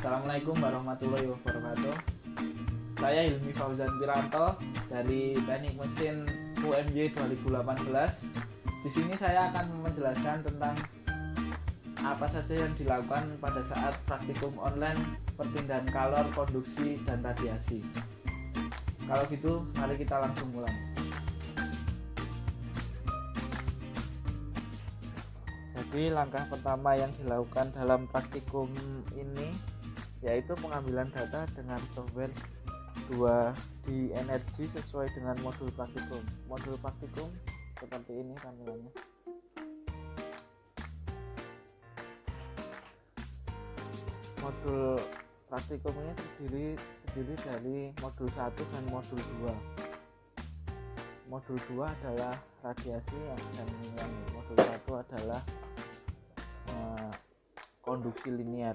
Assalamualaikum warahmatullahi wabarakatuh. Saya Hilmi Fauzan Wiranto dari Teknik Mesin UMY 2018. Di sini saya akan menjelaskan tentang apa saja yang dilakukan pada saat praktikum online perpindahan kalor, konduksi, dan radiasi. Kalau gitu, mari kita langsung mulai. Jadi langkah pertama yang dilakukan dalam praktikum ini yaitu pengambilan data dengan software 2D Energy sesuai dengan modul praktikum. Modul praktikum seperti ini tampilannya. Modul praktikum ini terdiri dari modul 1 dan modul 2. Modul 2 adalah radiasi dan yang modul 1 adalah konduksi linear.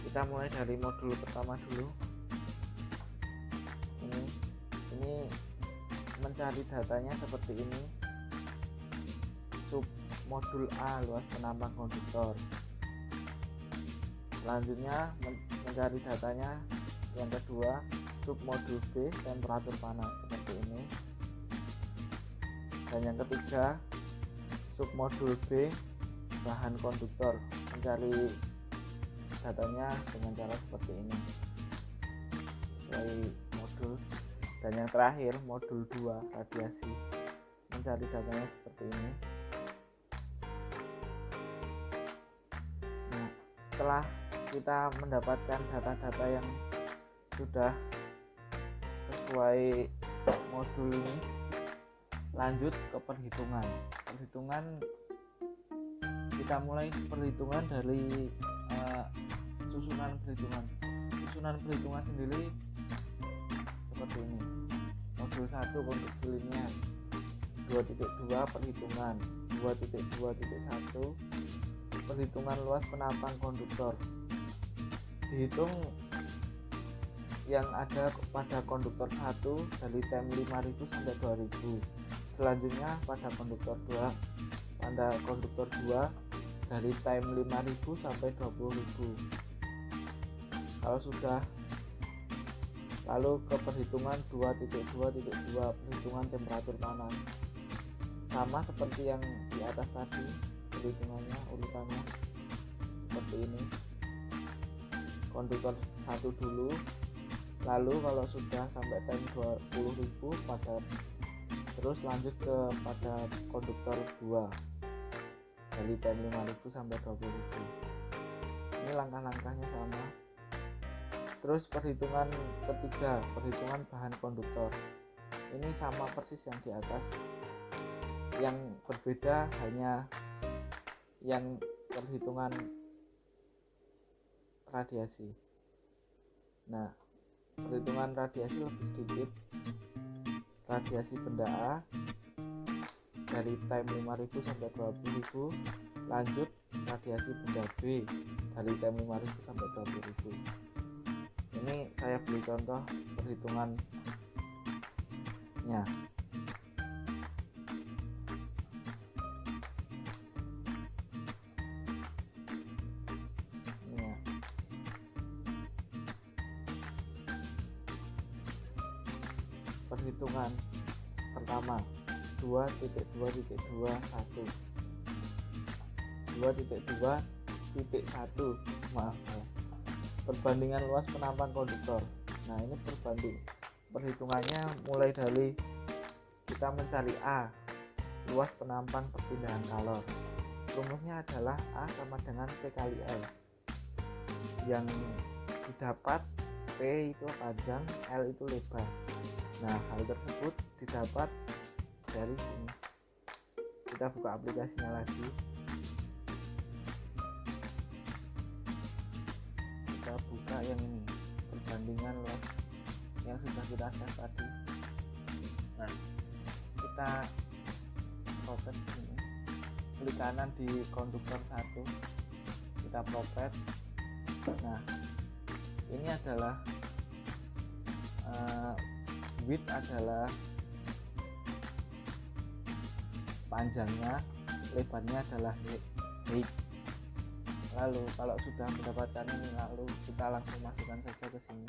Kita mulai dari modul pertama dulu. Ini mencari datanya seperti ini. Sub modul A, luas penampang konduktor. Selanjutnya mencari datanya yang kedua, sub modul B, temperatur panas seperti ini. Dan yang ketiga, sub modul B, bahan konduktor, mencari datanya dengan cara seperti ini sesuai modul. Dan yang terakhir modul 2 radiasi, mencari datanya seperti ini. Nah, setelah kita mendapatkan data-data yang sudah sesuai modul ini, lanjut ke perhitungan. Kita mulai perhitungan dari susunan perhitungan sendiri seperti ini. Modul 1 konduksi linear, 2.2 perhitungan, 2.2.1 perhitungan luas penampang konduktor. Dihitung yang ada pada konduktor 1 dari tem 5000 sampai 2000. Selanjutnya pada konduktor 2 dari time 5000 sampai 20000. Kalau sudah, lalu ke perhitungan 2.2.2 perhitungan temperatur panas. Sama seperti yang di atas tadi, perhitungannya urutannya seperti ini. Konduktor 1 dulu, lalu kalau sudah sampai time 20.000 terus lanjut ke pada konduktor 2 dari time 5000 sampai 20.000. Ini langkah-langkahnya sama. Terus perhitungan ketiga, perhitungan bahan konduktor. Ini sama persis yang di atas. Yang berbeda hanya yang perhitungan radiasi. Nah, perhitungan radiasi lebih sedikit. Radiasi benda A dari time 5000 sampai 20.000, lanjut radiasi benda B dari time 5000 sampai 20.000. Ini saya beri contoh perhitungannya. Ini ya. Perhitungan pertama 2.2.21 2.2.1 maaf ya. Perbandingan luas penampang konduktor. Nah, ini perhitungannya mulai dari kita mencari A, luas penampang perpindahan kalor. Rumusnya adalah A sama dengan P kali L, yang didapat P itu panjang, L itu lebar. Nah, hal tersebut didapat dari sini. Kita buka aplikasinya lagi. Kita buka yang ini, perbandingan luas yang sudah kita tes tadi. Nah, kita propet sini, klik kanan di konduktor 1, kita propet. Nah, ini adalah width adalah panjangnya, lebarnya adalah height. Lalu kalau sudah mendapatkan ini, lalu kita langsung masukkan saja ke sini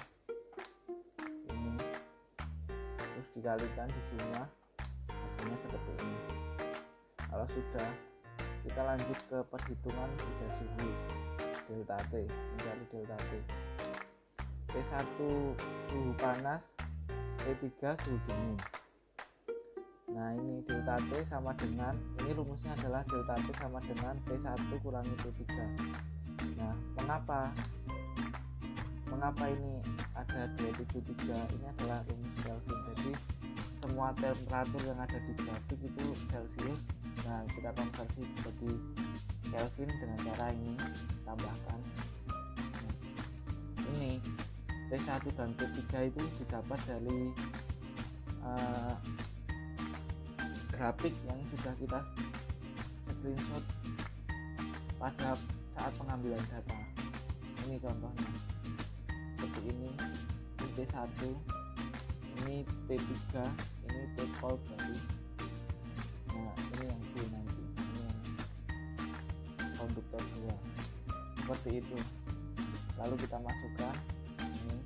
ini, terus dikalikan dijumlah, hasilnya seperti ini. Kalau sudah, kita lanjut ke perhitungan beda suhu delta T, mencari delta T. T1 suhu panas, T3 suhu dingin. Nah ini delta T sama dengan, ini rumusnya adalah delta T sama dengan T1 kurangi T3. Nah mengapa ini ada 273, ini adalah rumus Kelvin. Jadi semua temperatur yang ada di grafik itu Celcius. Nah kita konversi jadi Kelvin dengan cara ini, tambahkan. Nah, ini T1 dan T3 itu didapat dari grafik yang sudah kita screenshot pada saat pengambilan data. Ini contohnya seperti ini T1, ini T3, ini T cold berarti. Nah ini yang B nanti, ini yang konduktor 2 seperti itu. Lalu kita masukkan ini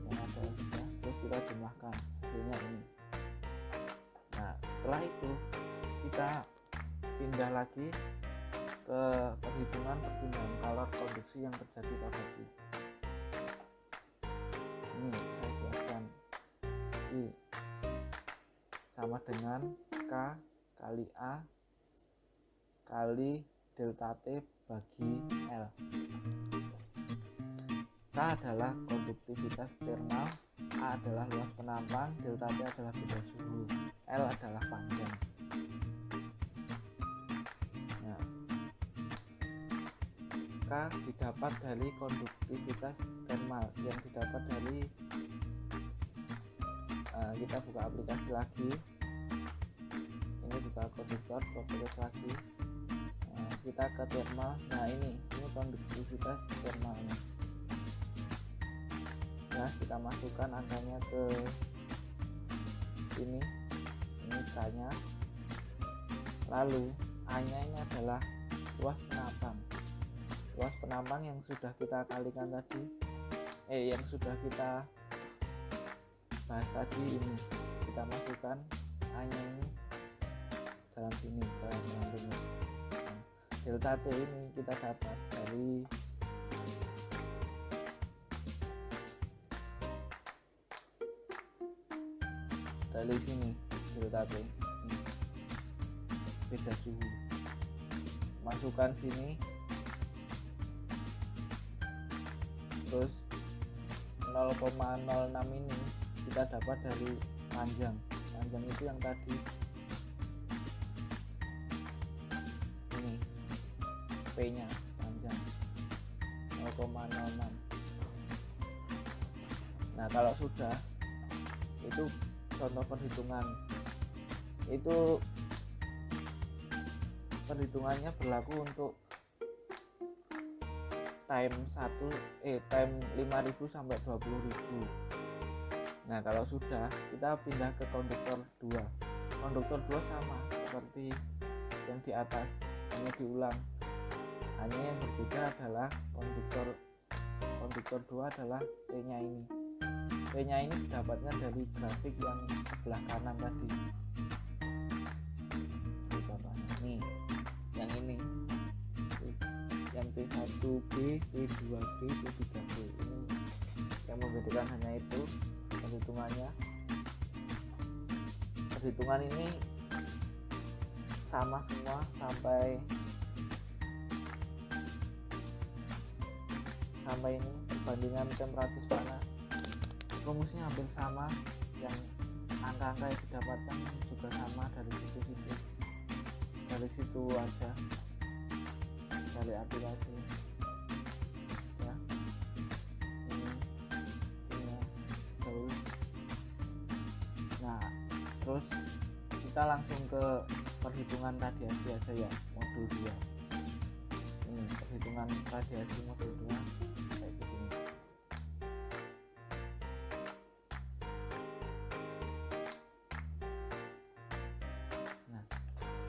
yang ada sudah, terus kita jumlahkan hasilnya ini. Nah setelah itu kita pindah lagi ke perhitungan perpindahan kalor konduksi yang terjadi pada Q. Ini saya jelaskan, I sama dengan K kali A kali delta T bagi L. K adalah konduktivitas thermal, A adalah luas penampang, delta T adalah beda suhu, L adalah panjang. Nah, K didapat dari konduktivitas thermal yang didapat dari kita buka aplikasi lagi, ini buka konduktor, properties lagi, kita ke thermal. Nah ini konduktivitas thermalnya. Nah kita masukkan angkanya ke ini K nya, lalu A nya ini adalah luas penampang yang sudah kita kalikan tadi, yang sudah kita bahas tadi. Ini kita masukkan A nya ini dalam sini, dalam ini. Nah, delta T ini kita dapat dari sini, delta T ini beda suhu, masukkan sini, terus 0,06 ini kita dapat dari panjang itu yang tadi ini, P nya panjang 0,06. Nah kalau sudah, itu contoh perhitungan, itu perhitungannya berlaku untuk time 5.000 sampai 20.000. Nah kalau sudah, kita pindah ke konduktor 2. Konduktor 2 sama seperti yang di atas, hanya diulang, hanya yang berbeda adalah konduktor 2 adalah T nya ini. T nya ini didapatnya dari grafik yang sebelah kanan tadi. Ini yang ini, yang T1B, T2B, T3B, ini yang membedakan hanya itu perhitungannya. Perhitungan ini sama semua sampai ini perbandingan temperatur panas, rumusnya hampir sama, yang angka-angka yang didapatkan juga sama dari situ aja, dari aplikasi ya. Ini terus. Nah terus kita langsung ke perhitungan radiasi aja ya, modul 2. Ini perhitungan radiasi modul 2 kayak gini. Nah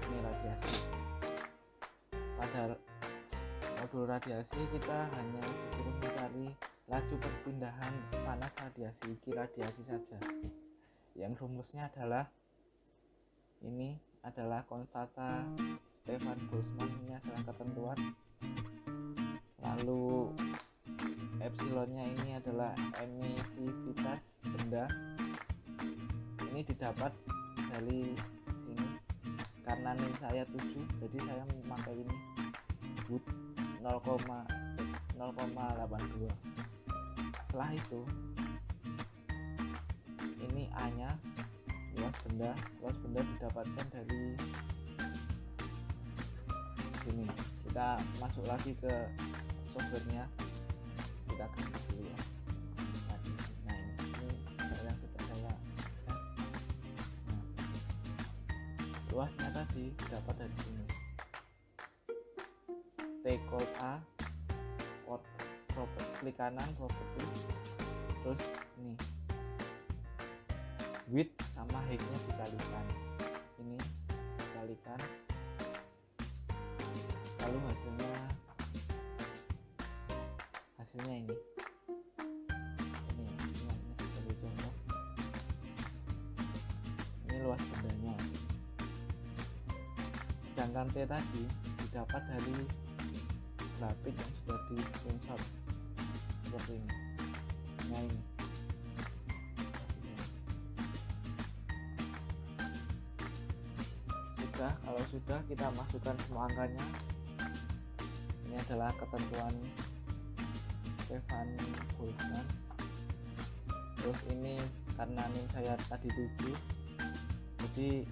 ini radiasi pada modul radiasi kita hanya disuruh mencari laju perpindahan panas radiasi saja. Yang rumusnya adalah ini adalah konstanta Stefan Boltzmann, ini adalah ketentuan. Lalu epsilonnya ini adalah emisivitas benda. Ini didapat dari sini karena nim saya 7, jadi saya memakai ini Wood 0,82. Setelah itu ini A nya luas benda didapatkan dari sini. Kita masuk lagi ke softwarenya, kita ganti dulu ya. Nah ini yang sudah saya luasnya tadi dapat dari sini. T code A, klik kanan property, terus ini width sama height nya dikalikan, ini dikalikan, lalu hasilnya ini sebagai contoh. Ini luas bendanya, sedangkan T tadi didapat dari grafik yang sudah di screenshot seperti ini. Nah ini sudah, kalau sudah kita masukkan semua angkanya. Ini adalah ketentuan Stefan Boltzmann. Terus ini karena nim saya tadi 7, jadi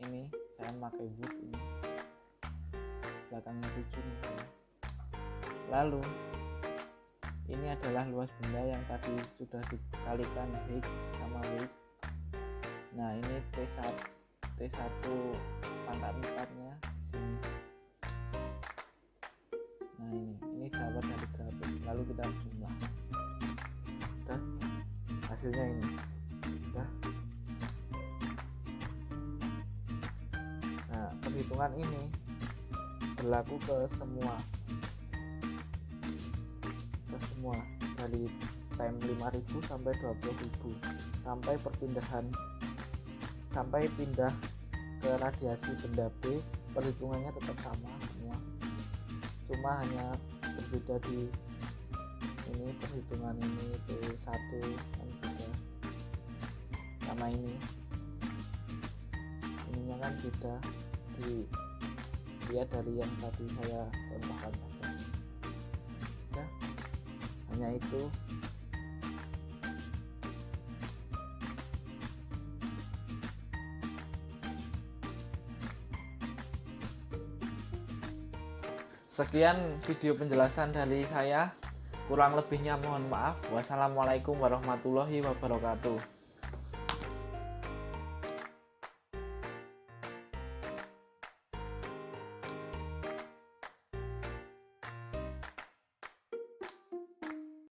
ini saya memakai Wood ini belakangnya 7 nih. Lalu ini adalah luas benda yang tadi sudah dikalikan height sama width. Nah ini T1 pangkat 4-nya sini. Nah ini dapat dari grafik, lalu kita jumlah. Udah, hasilnya ini. Udah. Nah, perhitungan ini berlaku ke semua dari time 5000 sampai 20000 sampai pindah ke radiasi benda B. Perhitungannya tetap sama semua, cuma hanya berbeda di ini perhitungan ini T1 dan juga sama ininya kan beda, dilihat dari yang tadi saya contohkan saja. Nah, hanya itu. Sekian video penjelasan dari saya, kurang lebihnya mohon maaf. Wassalamualaikum warahmatullahi wabarakatuh.